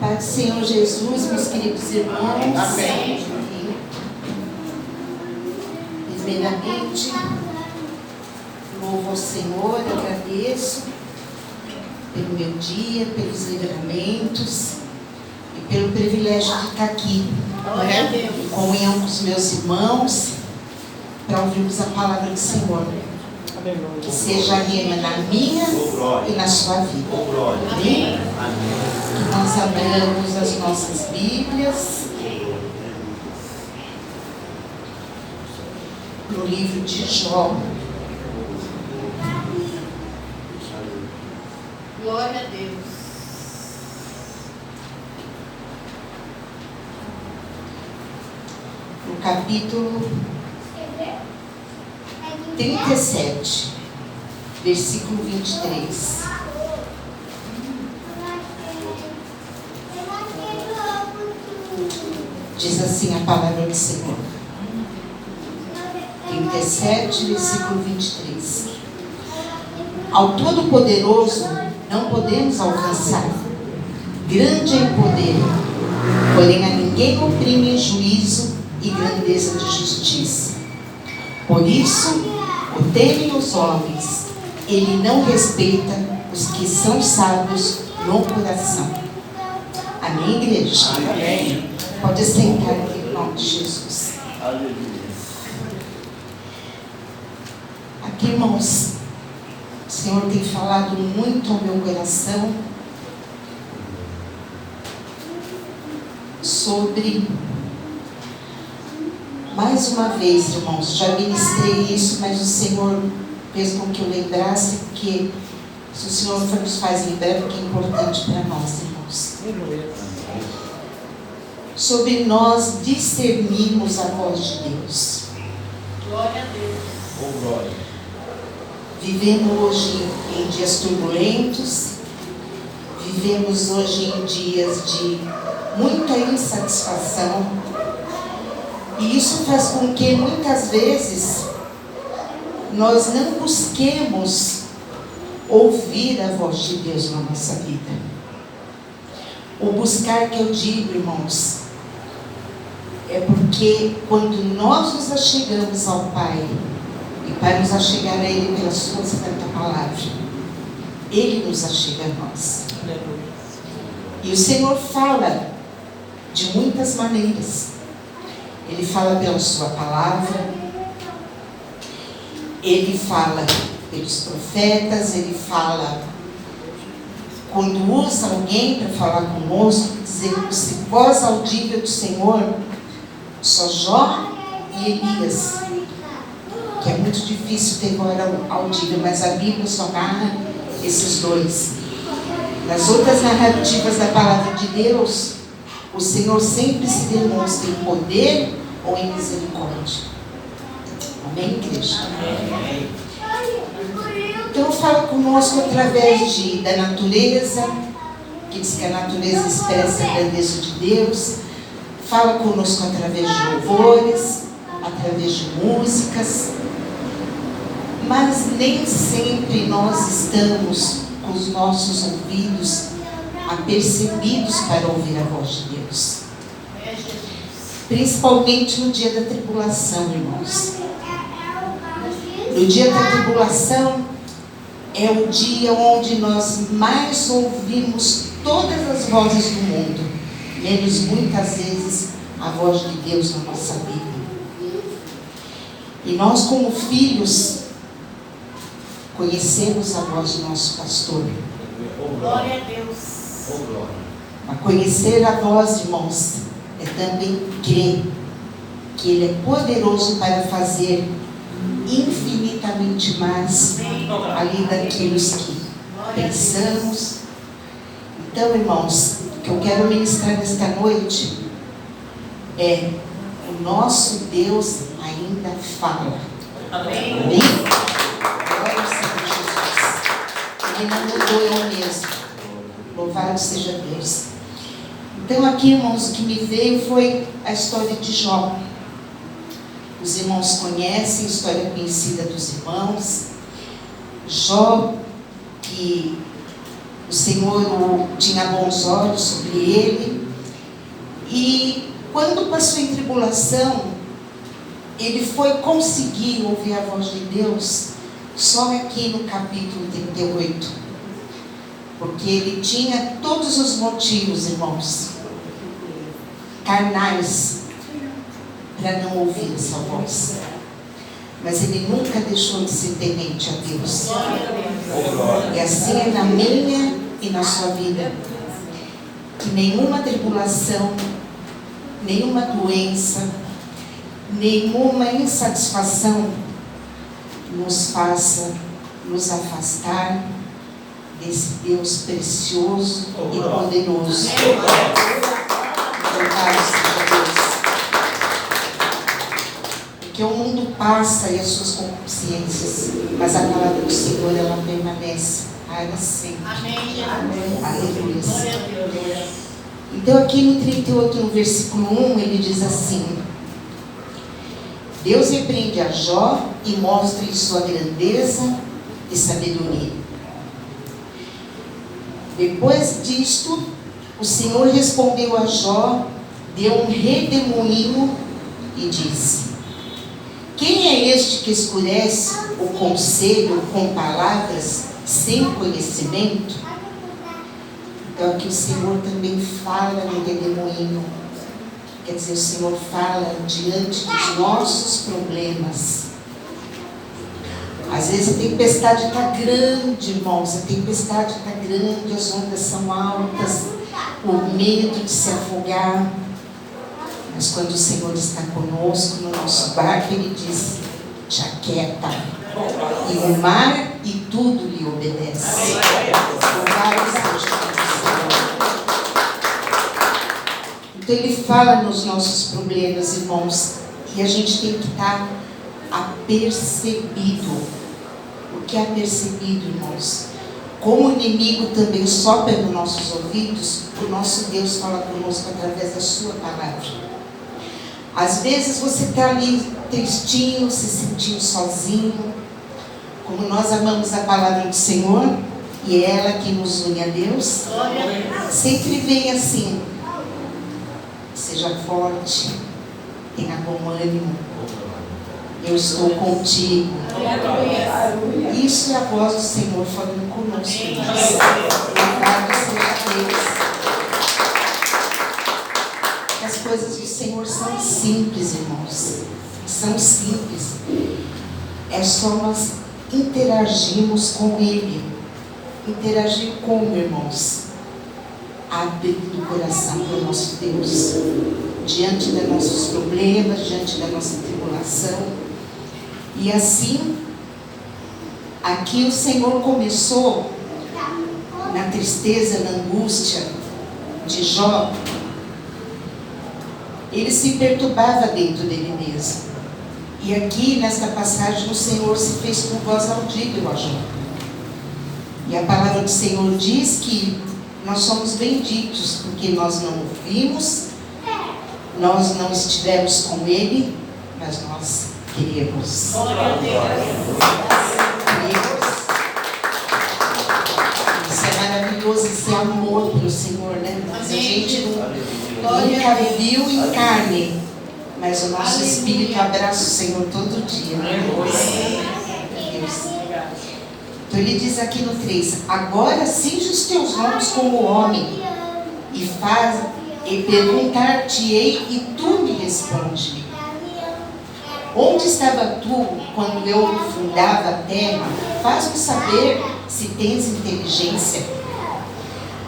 Pai do Senhor Jesus, meus queridos irmãos. Amém. Primeiramente, louvo ao Senhor, agradeço pelo meu dia, pelos livramentos e pelo privilégio de estar aqui, em comunhão com os meus irmãos, para ouvirmos a palavra do Senhor. Que seja rema na minha e na sua vida. Amém? Que nós abramos as nossas Bíblias no livro de Jó. Glória a Deus. No capítulo 37, versículo 23. Diz assim a palavra do Senhor. 37, versículo 23. Ao Todo-Poderoso não podemos alcançar. Grande é o poder, porém a ninguém oprime em juízo e grandeza de justiça. Por isso, o temem os homens, ele não respeita os que são sábios no coração. Amém, igreja? Amém. Pode sentar aqui em nome de Jesus. Aqui, irmãos, o Senhor tem falado muito ao meu coração sobre, mais uma vez, irmãos, já ministrei isso, mas o Senhor fez com que eu lembrasse, porque se o Senhor nos faz lembrar, o que é importante para nós, irmãos. Sobre nós discernirmos a voz de Deus. Glória a Deus. Oh, glória. Vivemos hoje em dias turbulentos, vivemos hoje em dias de muita insatisfação, e isso faz com que muitas vezes nós não busquemos ouvir a voz de Deus na nossa vida. O buscar que eu digo, irmãos, é porque quando nós nos achegamos ao Pai, e para nos achegar a Ele pela sua santa palavra, Ele nos achega a nós. E o Senhor fala de muitas maneiras. Ele fala pela sua palavra, Ele fala pelos profetas, Ele fala quando usa alguém para falar conosco, dizendo se voz audível do Senhor, só Jó e Elias, que é muito difícil ter voz audível, mas a Bíblia só narra esses dois. Nas outras narrativas da palavra de Deus, o Senhor sempre se demonstra em poder ou em misericórdia. Amém, igreja? Amém. Então fala conosco através da natureza, que diz que a natureza expressa a grandeza de Deus. Fala conosco através de louvores, através de músicas. Mas nem sempre nós estamos com os nossos ouvidos apercebidos para ouvir a voz de Deus. Principalmente no dia da tribulação, irmãos. No dia da tribulação é o dia onde nós mais ouvimos todas as vozes do mundo, menos muitas vezes a voz de Deus na nossa vida. E nós, como filhos, conhecemos a voz do nosso pastor. Glória a Deus. Oh, glória. Mas conhecer a voz, irmãos, é também crer que Ele é poderoso para fazer infinitamente mais além daquilo que pensamos. Então, irmãos, o que eu quero ministrar nesta noite é: o nosso Deus ainda fala. Amém. Amém? Glória ao Senhor Jesus. Ele não mudou, é o mesmo. Louvado seja Deus. Então aqui, irmãos, o que me veio foi a história de Jó. Os irmãos conhecem a história conhecida dos irmãos. Jó, que O Senhor tinha bons olhos sobre ele. E quando passou em tribulação, ele foi conseguir ouvir a voz de Deus só aqui no capítulo 38. Porque ele tinha todos os motivos, irmãos, carnais, para não ouvir essa voz. Mas ele nunca deixou de ser temente a Deus. E assim é na minha e na sua vida. Que nenhuma tribulação, nenhuma doença, nenhuma insatisfação nos faça nos afastar desse Deus precioso e poderoso. Louvado seja Deus. Porque o mundo passa e as suas concupiscências, mas a palavra do Senhor, ela permanece para sempre. Amém. Aleluia. Glória a Deus. Então aqui no 38, no versículo 1, ele diz assim: Deus repreende a Jó e mostra sua grandeza e sabedoria. Depois disto, o Senhor respondeu a Jó, deu um redemoinho e disse: quem é este que escurece o conselho com palavras sem conhecimento? Então aqui o Senhor também fala no redemoinho. Quer dizer, o Senhor fala diante dos nossos problemas. Às vezes a tempestade está grande, irmãos. A tempestade está grande, as ondas são altas, o medo de se afogar. Mas quando o Senhor está conosco no nosso barco, Ele diz: te aquieta. E o mar e tudo lhe obedece. Louvado seja o Senhor. Então Ele fala nos nossos problemas, irmãos. E a gente tem que estar apercebido. O que é apercebido, irmãos? Como o inimigo também sopra nos nossos ouvidos, o nosso Deus fala conosco através da sua palavra. Às vezes você está ali tristinho, se sentindo sozinho. Como nós amamos a palavra do Senhor, e é ela que nos une a Deus, sempre vem assim: seja forte, tenha bom ânimo, eu estou contigo. Isso é a voz do Senhor falando conosco. Louvado seja Deus. As coisas do Senhor são simples, irmãos. São simples. É só nós interagirmos com Ele. Interagir como, irmãos? Abrindo o coração para o nosso Deus. Diante dos nossos problemas, diante da nossa tribulação. E assim, aqui o Senhor começou na tristeza, na angústia de Jó. Ele se perturbava dentro dele mesmo. E aqui, nesta passagem, o Senhor se fez com voz audível a Jó. E a palavra do Senhor diz que nós somos benditos, porque nós não ouvimos, nós não estivemos com Ele, mas nós queremos. Isso é maravilhoso, isso é amor pelo Senhor, né? Mas a gente nunca viu em carne, mas o nosso espírito abraça o Senhor todo dia, né? Deus. Então ele diz aqui no 3: agora cinge os teus lombos como homem, e perguntar-te-ei, e tu me responde. Onde estava tu quando eu fundava a terra? Faz-me saber se tens inteligência.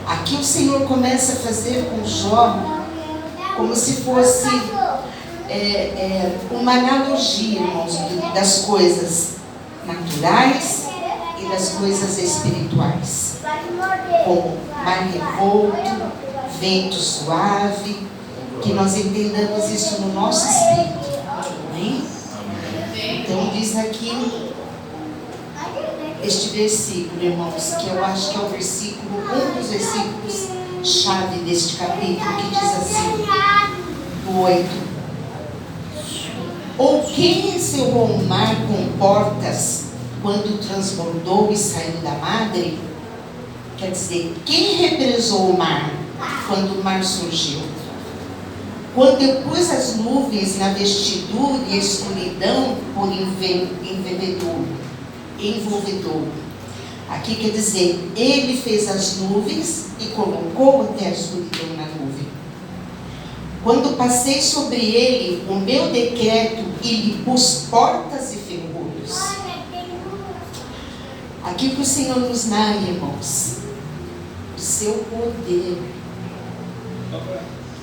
Aqui o Senhor começa a fazer com Jó como se fosse uma analogia, irmãos, das coisas naturais e das coisas espirituais, como mar revolto, vento suave, que nós entendamos isso no nosso espírito. Amém? Então diz aqui este versículo, irmãos, que eu acho que é o versículo, um dos versículos chave deste capítulo, que diz assim, o 8: ou quem encerrou o mar com portas quando transbordou e saiu da madre? Quer dizer, quem represou o mar quando o mar surgiu? Quando eu pus as nuvens na vestidura e a escuridão por envolvedor. Aqui quer dizer, ele fez as nuvens e colocou até a escuridão na nuvem. Quando passei sobre ele o meu decreto e lhe pus portas e ferrolhos. Aqui que o Senhor nos narra, irmãos, o seu poder.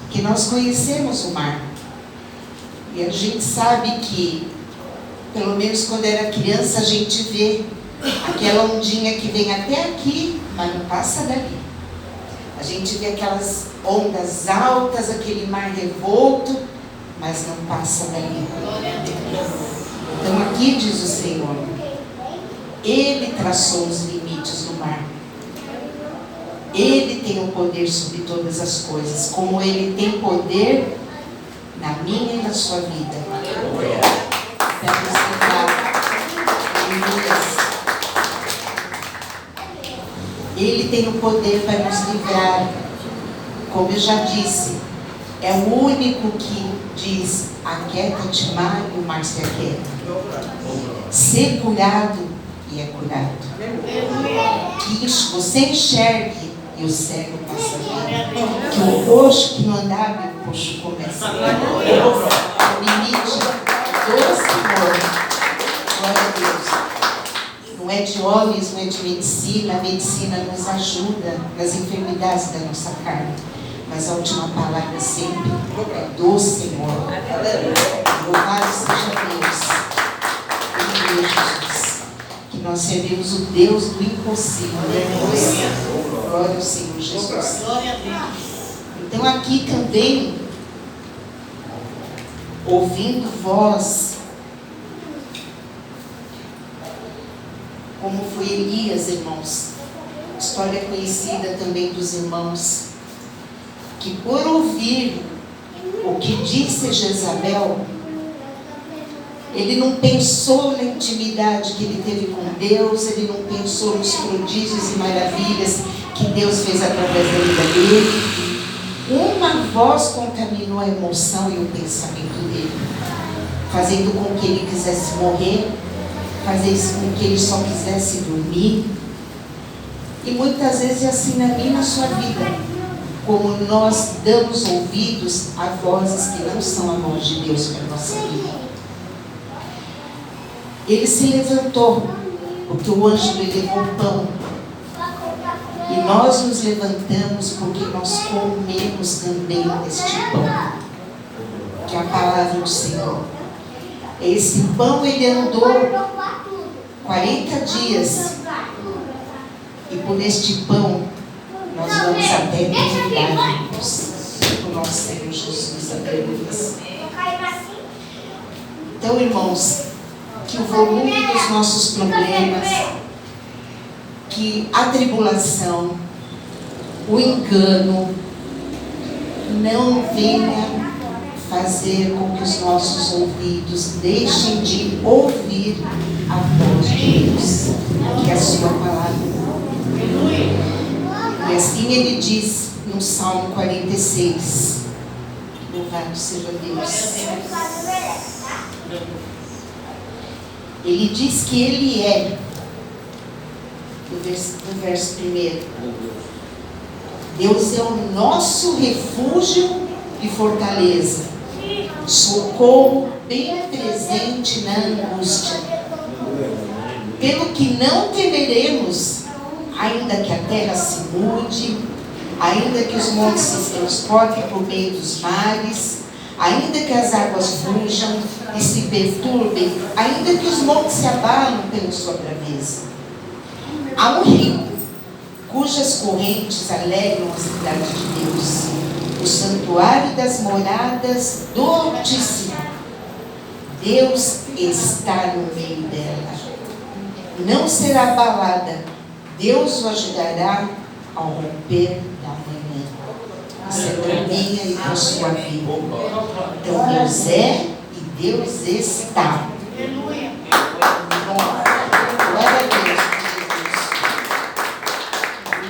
Que nós conhecemos o mar. E a gente sabe que, pelo menos quando era criança, a gente vê aquela ondinha que vem até aqui, mas não passa dali. A gente vê aquelas ondas altas, aquele mar revolto, mas não passa dali. Então aqui diz o Senhor, Ele traçou os limites do mar. Ele tem o poder sobre todas as coisas, como Ele tem poder na minha e na sua vida. Ele tem o poder para nos livrar. Como eu já disse, é o único que diz, aquieta-te mar e o mar se aquieta. Ser curado e é curado. Que você enxergue e o cego passa a ver. Que o coxo que não andava e o coxo começa a ver. O limite do Senhor. Glória a Deus. Não é de homens, não é de medicina. A medicina nos ajuda nas enfermidades da nossa carne. Mas a última palavra sempre é do Senhor. Louvado seja Deus. Em Deus Jesus. Que nós servimos o Deus do impossível. Glória ao Senhor Jesus. Então aqui também, ouvindo voz, como foi Elias, irmãos, história conhecida também dos irmãos, que por ouvir o que disse Jezabel, ele não pensou na intimidade que ele teve com Deus, ele não pensou nos prodígios e maravilhas que Deus fez através da vida dele. Uma voz contaminou a emoção e o pensamento dele, fazendo com que ele quisesse morrer, fazendo com que ele só quisesse dormir. E muitas vezes é assim na minha e na sua vida, como nós damos ouvidos a vozes que não são a voz de Deus para a nossa vida. Ele se levantou, porque o anjo lhe levou o pão. E nós nos levantamos porque nós comemos também este pão, que é a palavra do Senhor. Esse pão ele andou 40 dias. E por este pão nós vamos até a eternidade com o nosso Senhor Jesus. Aleluia. Então, irmãos, que o volume dos nossos problemas, que a tribulação, o engano, não venha fazer com que os nossos ouvidos deixem de ouvir a voz de Deus, que é a sua palavra. E assim ele diz no Salmo 46, louvado seja Deus. Ele diz que ele é, no verso 1, Deus é o nosso refúgio e fortaleza, socorro bem presente na angústia. Pelo que não temeremos, ainda que a terra se mude, ainda que os montes se transportem por meio dos mares, ainda que as águas rujam e se perturbem, ainda que os montes se abalam pela sua braveza. Há um rio, cujas correntes alegram a cidade de Deus, o santuário das moradas do Altíssimo. Deus está no meio dela. Não será abalada. Deus o ajudará ao romper da manhã. Isso é para minha e para a sua vida. Então Deus é e Deus está. Aleluia. Glória a Deus,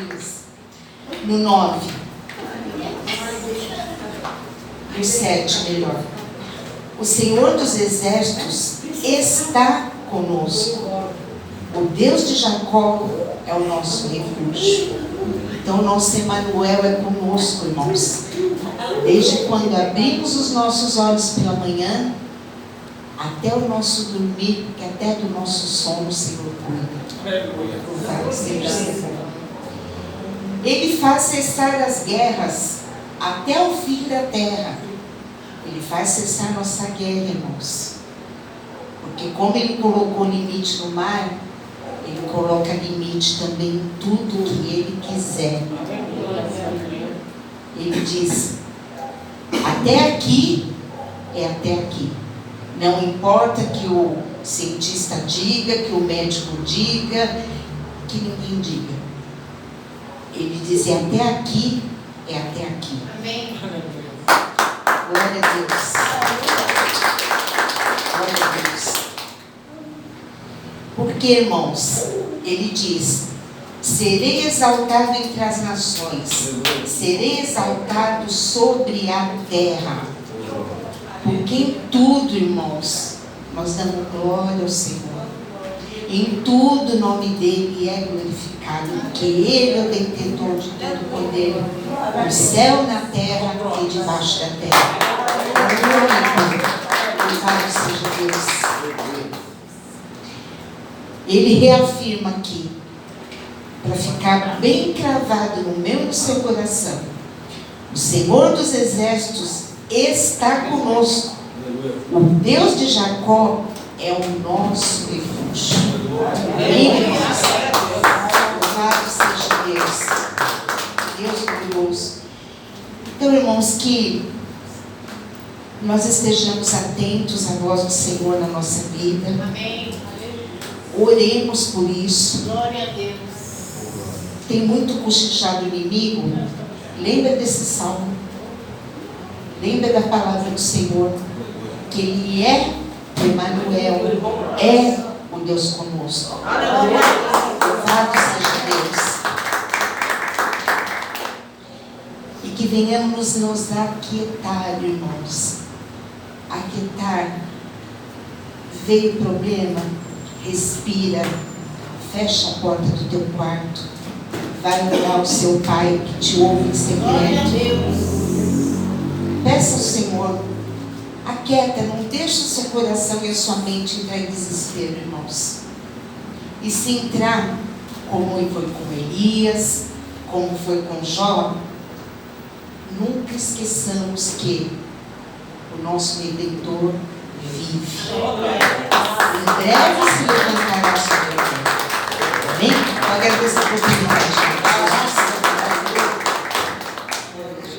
Jesus. No 9. No 7, melhor. O Senhor dos Exércitos está conosco. O Deus de Jacó é o nosso refúgio. Então, o nosso Emanuel é conosco, irmãos. Desde quando abrimos os nossos olhos pela manhã, até o nosso dormir, que até do nosso sono o Senhor cuida. Louvado seja o Senhor. Ele faz cessar as guerras até o fim da terra. Ele faz cessar nossa guerra, irmãos. Porque como Ele colocou limite no mar, Ele coloca limite também em tudo que Ele quiser. Ele diz, até aqui é até aqui. Não importa que o cientista diga, que o médico diga, que ninguém diga. Ele diz, até aqui é até aqui. Amém. Glória a Deus. Glória a Deus. Porque, irmãos, ele diz, serei exaltado entre as nações, serei exaltado sobre a terra. Porque em tudo, irmãos, nós damos glória ao Senhor. Em tudo o nome dele é glorificado, porque ele é o detentor de todo poder, no céu, na terra e debaixo da terra. Louvado seja Deus. Ele reafirma aqui, para ficar bem cravado no meu e no seu coração, o Senhor dos Exércitos está conosco. O Deus de Jacó é o nosso refúgio. Amém, irmãos? Louvado seja Deus. Deus glorioso. Então, irmãos, que nós estejamos atentos à voz do Senhor na nossa vida. Amém. Oremos por isso. Glória a Deus. Tem muito cochichado o inimigo. Lembra desse salmo. Lembra da palavra do Senhor. Que Ele é Emanuel. É o Deus conosco. Louvado seja Deus. E que venhamos nos aquietar, irmãos. Aquietar. Veio o problema. Respira. Fecha a porta do teu quarto. Vai orar ao seu Pai que te ouve em Glória a segredo. Deus. Peça ao Senhor. Aquieta, não deixe o seu coração e a sua mente entrar em desespero, irmãos. E se entrar, como foi com Elias, como foi com Jó, nunca esqueçamos que o nosso Redentor vive. Em breve se levantará sobre a terra. Amém? Eu agradeço a oportunidade.